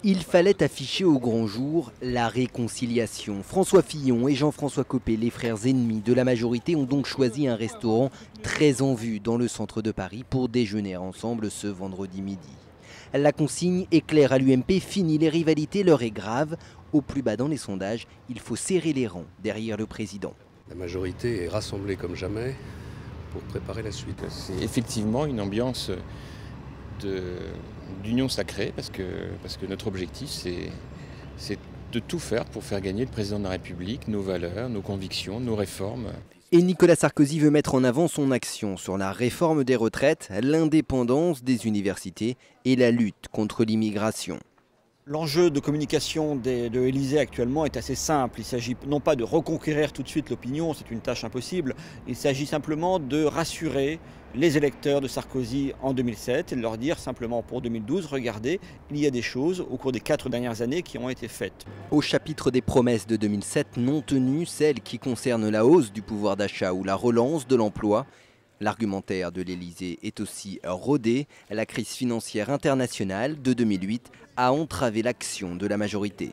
Il fallait afficher au grand jour la réconciliation. François Fillon et Jean-François Copé, les frères ennemis de la majorité, ont donc choisi un restaurant très en vue dans le centre de Paris pour déjeuner ensemble ce vendredi midi. La consigne est claire à l'UMP, fini les rivalités, l'heure est grave. Au plus bas dans les sondages, il faut serrer les rangs derrière le président. La majorité est rassemblée comme jamais pour préparer la suite. C'est effectivement une ambiance d'union sacrée parce que notre objectif c'est de tout faire pour faire gagner le président de la République, nos valeurs, nos convictions, nos réformes. Et Nicolas Sarkozy veut mettre en avant son action sur la réforme des retraites, l'indépendance des universités et la lutte contre l'immigration. L'enjeu de communication de l'Élysée actuellement est assez simple. Il s'agit non pas de reconquérir tout de suite l'opinion, c'est une tâche impossible. Il s'agit simplement de rassurer les électeurs de Sarkozy en 2007 et de leur dire simplement pour 2012, regardez, il y a des choses au cours des 4 dernières années qui ont été faites. Au chapitre des promesses de 2007 non tenues, celles qui concernent la hausse du pouvoir d'achat ou la relance de l'emploi, l'argumentaire de l'Élysée est aussi rodé. La crise financière internationale de 2008 a entravé l'action de la majorité.